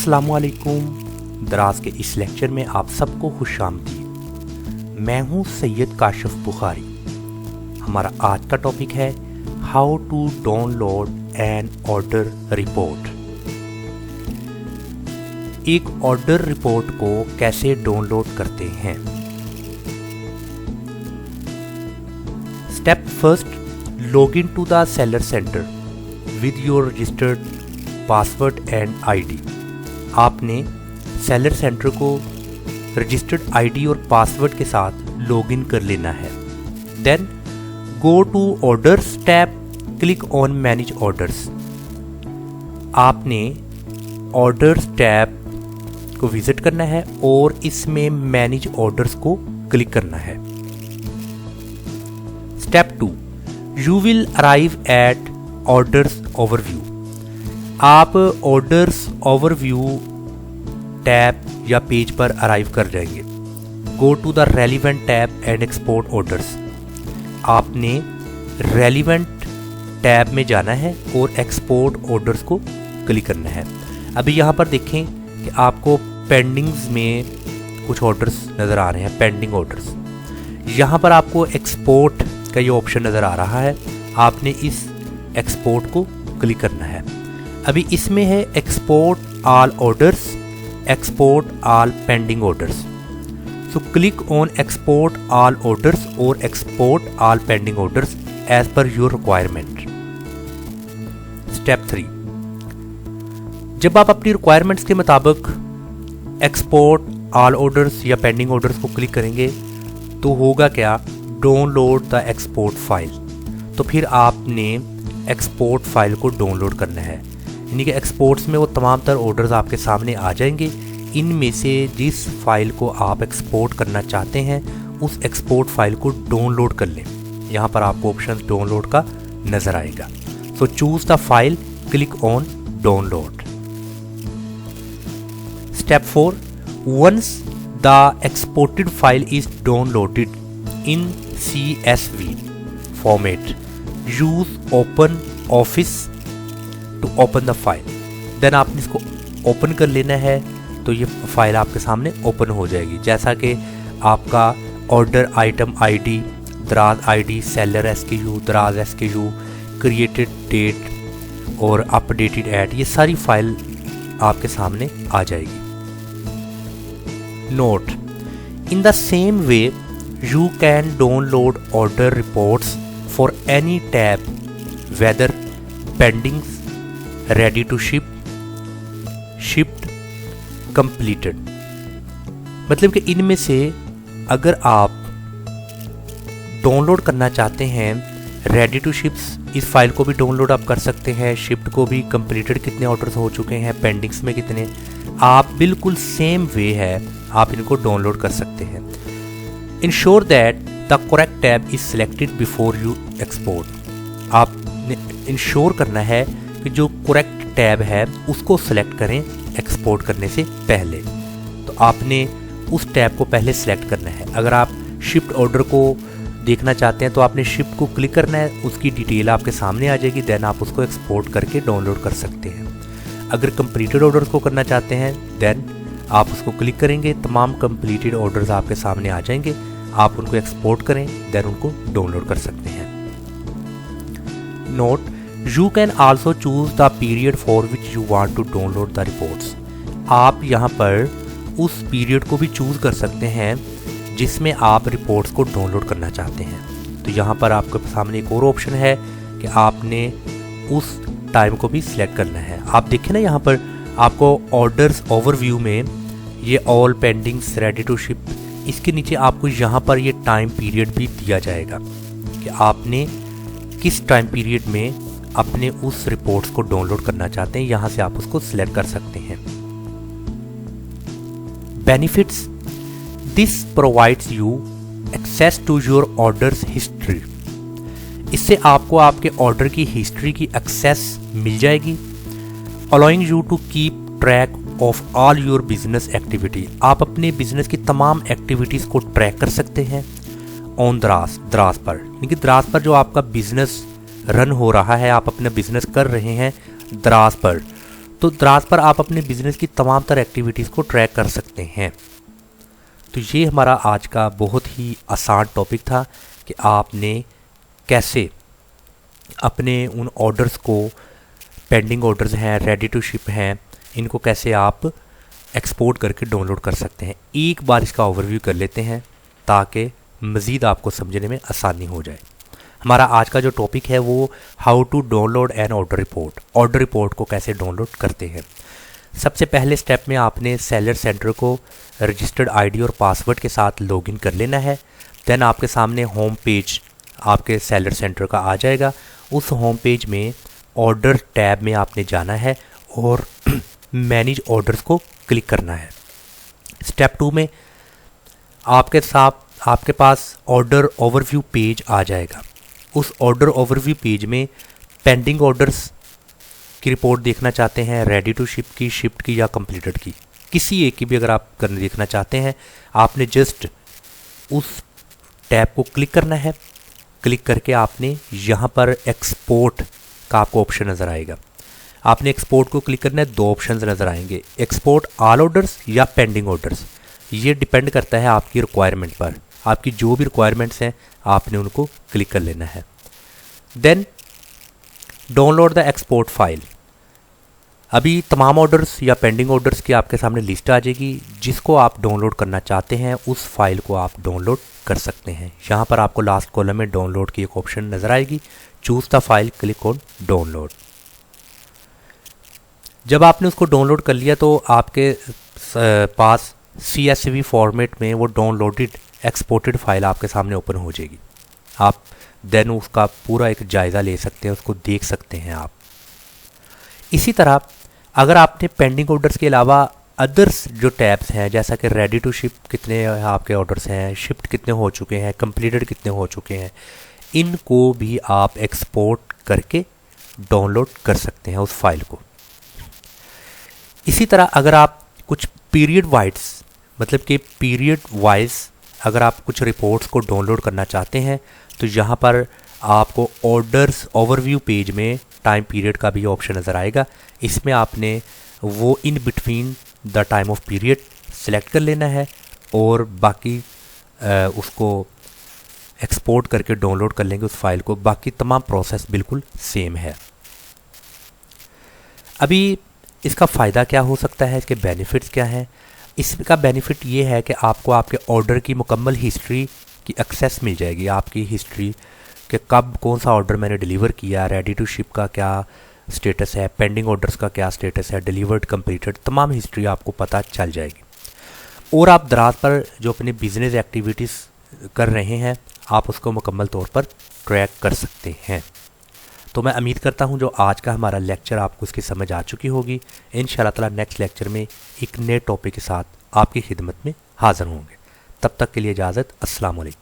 अस्सलामुअलैकुम। दराज के इस लेक्चर में आप सबको खुशामदीद। मैं हूं सैयद काशिफ बुखारी। हमारा आज का टॉपिक है how to download an order report. एक ऑर्डर रिपोर्ट को कैसे डाउनलोड करते हैं। Step first, log in to the seller centre with your registered password and ID. आपने सेलर सेंटर को रजिस्टर्ड आईडी और पासवर्ड के साथ लॉगिन कर लेना है। Then go to orders tab, click on manage orders. आपने ऑर्डर्स टैब को विजिट करना है और इसमें मैनेज ऑर्डर्स को क्लिक करना है। Step 2, you will arrive at orders overview. आप ऑर्डर्स ओवरव्यू टैब या पेज पर अराइव कर जाएंगे। Go to the relevant tab and export orders. आपने रेलिवेंट टैब में जाना है और एक्सपोर्ट ऑर्डर्स को क्लिक करना है। अभी यहाँ पर देखें कि आपको पेंडिंग्स में कुछ ऑर्डर्स नज़र आ रहे हैं, पेंडिंग ऑर्डर्स। यहाँ पर आपको एक्सपोर्ट का ये ऑप्शन नज़र आ रहा है। आपने इस एक्सपोर्ट को क्लिक करना है। अभी इसमें है export all orders, export all pending orders. So click on export all orders और export all pending orders as per your requirement. Step 3, जब आप अपनी रिक्वायरमेंट्स के मुताबिक एक्सपोर्ट ऑल ऑर्डर्स या पेंडिंग ऑर्डर्स को क्लिक करेंगे तो होगा क्या, डाउनलोड द एक्सपोर्ट फाइल। तो फिर आपने एक्सपोर्ट फाइल को डाउनलोड करना है। यानी कि एक्सपोर्ट्स में वो तमाम तर ऑर्डर्स आपके सामने आ जाएंगे। इनमें से जिस फाइल को आप एक्सपोर्ट करना चाहते हैं उस एक्सपोर्ट फाइल को डाउनलोड कर लें। यहाँ पर आपको ऑप्शन डाउनलोड का नज़र आएगा। So choose the file, click on download. Step 4, once the exported file is downloaded in CSV format, use OpenOffice to open the file. Then आपने इसको ओपन कर लेना है तो ये फाइल आपके सामने ओपन हो जाएगी। जैसा कि आपका ऑर्डर आइटम आईडी, दराज आईडी, सेलर SKU, दराज SKU, क्रिएटेड डेट और अपडेटेड ऐड, ये सारी फाइल आपके सामने आ जाएगी। Note, in the same way you can download order reports for any tab, whether pending, ready to ship, shipped, completed। मतलब कि इनमें से अगर आप डाउनलोड करना चाहते हैं रेडी टू शिप्स, इस फाइल को भी डाउनलोड आप कर सकते हैं, शिफ्ट को भी, कंप्लीटेड कितने ऑर्डर्स हो चुके हैं, पेंडिंग्स में कितने, आप बिल्कुल सेम वे है आप इनको डाउनलोड कर सकते हैं। Ensure that the correct tab is selected before you export. आपने इंश्योर करना है कि जो करेक्ट टैब है उसको सिलेक्ट करें एक्सपोर्ट करने से पहले। तो आपने उस टैब को पहले सिलेक्ट करना है। अगर आप शिफ्ट ऑर्डर को देखना चाहते हैं तो आपने शिफ्ट को क्लिक करना है, उसकी डिटेल आपके सामने आ जाएगी। देन आप उसको एक्सपोर्ट करके डाउनलोड कर सकते हैं। अगर कंप्लीटेड ऑर्डर्स को करना चाहते हैं देन आप उसको क्लिक करेंगे, तमाम कंप्लीटेड ऑर्डर्स आपके सामने आ जाएंगे। आप उनको एक्सपोर्ट करें देन उनको डाउनलोड कर सकते हैं। Note, you can also choose the period for which you want to download the reports. आप यहाँ पर उस पीरियड को भी चूज कर सकते हैं जिसमें आप रिपोर्ट्स को डाउनलोड करना चाहते हैं। तो यहाँ पर आपके सामने एक और ऑप्शन है कि आपने उस टाइम को भी सिलेक्ट करना है। आप देखें ना, यहाँ पर आपको ऑर्डर्स ओवरव्यू में ये all pendings, ready to ship, इसके नीचे आपको यहाँ पर ये टाइम पीरियड भी दिया जाएगा कि आपने किस टाइम पीरियड में अपने उस रिपोर्ट्स को डाउनलोड करना चाहते हैं। यहाँ से आप उसको सिलेक्ट कर सकते हैं। Benefits, this provides you access to your orders history. इससे आपको आपके ऑर्डर की हिस्ट्री की एक्सेस मिल जाएगी। Allowing you to keep track of all your business activity. आप अपने बिजनेस की तमाम एक्टिविटीज़ को ट्रैक कर सकते हैं ऑन दराज पर। यानी दराज पर जो आपका बिजनेस रन हो रहा है, आप अपना बिजनेस कर रहे हैं दराज पर, तो दराज पर आप अपने बिजनेस की तमाम तरह एक्टिविटीज़ को ट्रैक कर सकते हैं। तो ये हमारा आज का बहुत ही आसान टॉपिक था कि आपने कैसे अपने उन ऑर्डर्स को, पेंडिंग ऑर्डर्स हैं, रेडी टू शिप हैं, इनको कैसे आप एक्सपोर्ट करके डाउनलोड कर सकते हैं। एक बार इसका ओवरव्यू कर लेते हैं ताकि मज़ीद आपको समझने में आसानी हो जाए। हमारा आज का जो टॉपिक है वो how to download an order report, order report को कैसे डाउनलोड करते हैं। सबसे पहले स्टेप में आपने सेलर सेंटर को रजिस्टर्ड आईडी और पासवर्ड के साथ लॉगिन कर लेना है। देन आपके सामने होम पेज आपके सेलर सेंटर का आ जाएगा। उस होम पेज में ऑर्डर टैब में आपने जाना है और मैनेज ऑर्डर्स को क्लिक करना है। स्टेप 2 में आपके पास ऑर्डर ओवरव्यू पेज आ जाएगा। उस ऑर्डर ओवरव्यू पेज में पेंडिंग ऑर्डर्स की रिपोर्ट देखना चाहते हैं, रेडी टू शिप की, शिफ्ट की या कंप्लीटेड की, किसी एक की भी अगर आप करने देखना चाहते हैं, आपने जस्ट उस टैब को क्लिक करना है। क्लिक करके आपने यहाँ पर एक्सपोर्ट का आपको ऑप्शन नज़र आएगा। आपने एक्सपोर्ट को क्लिक करना है। 2 ऑप्शंस नज़र आएंगे, एक्सपोर्ट ऑल ऑर्डर्स या पेंडिंग ऑर्डर्स। ये डिपेंड करता है आपकी रिक्वायरमेंट पर। आपकी जो भी रिक्वायरमेंट्स हैं आपने उनको क्लिक कर लेना है। Then download the export file. अभी तमाम ऑर्डर्स या पेंडिंग ऑर्डर्स की आपके सामने लिस्ट आ जाएगी। जिसको आप डाउनलोड करना चाहते हैं उस फाइल को आप डाउनलोड कर सकते हैं। यहाँ पर आपको लास्ट कॉलम में डाउनलोड की एक ऑप्शन नज़र आएगी, choose the file, click on download. जब आपने उसको डाउनलोड कर लिया तो आपके पास CSV फॉर्मेट में वो डाउनलोडेड एक्सपोर्टेड फाइल आपके सामने ओपन हो जाएगी। आप देन उसका पूरा एक जायज़ा ले सकते हैं, उसको देख सकते हैं आप। इसी तरह अगर आपने पेंडिंग ऑर्डर्स के अलावा अदर्स जो टैब्स हैं, जैसा कि रेडी टू शिप कितने आपके ऑर्डर्स हैं, शिफ्ट कितने हो चुके हैं, कंप्लीटेड कितने हो चुके हैं, इनको भी आप एक्सपोर्ट करके डाउनलोड कर सकते हैं उस फाइल को। इसी तरह अगर आप कुछ पीरियड वाइज, मतलब कि पीरियड वाइज अगर आप कुछ रिपोर्ट्स को डाउनलोड करना चाहते हैं तो यहाँ पर आपको ऑर्डर्स ओवरव्यू पेज में टाइम पीरियड का भी ऑप्शन नज़र आएगा। इसमें आपने वो in between the time of period select कर लेना है और बाकी उसको एक्सपोर्ट करके डाउनलोड कर लेंगे उस फाइल को। बाकी तमाम प्रोसेस बिल्कुल सेम है। अभी इसका फ़ायदा क्या हो सकता है, इसके बेनिफिट्स क्या हैं? इसका बेनिफिट ये है कि आपको आपके ऑर्डर की मुकम्मल हिस्ट्री की एक्सेस मिल जाएगी। आपकी हिस्ट्री कि कब कौन सा ऑर्डर मैंने डिलीवर किया, रेडी टू शिप का क्या स्टेटस है, पेंडिंग ऑर्डर्स का क्या स्टेटस है, डिलीवर्ड, कंप्लीटेड, तमाम हिस्ट्री आपको पता चल जाएगी। और आप दराज पर जो अपने बिजनेस एक्टिविटीज़ कर रहे हैं आप उसको मुकम्मल तौर पर ट्रैक कर सकते हैं। तो मैं उम्मीद करता हूं जो आज का हमारा लेक्चर आपको इसकी समझ आ चुकी होगी। इंशाअल्लाह ताला नेक्स्ट लेक्चर में एक नए टॉपिक के साथ आपकी खिदमत में हाज़िर होंगे। तब तक के लिए इजाज़त। अस्सलाम वालेकुम।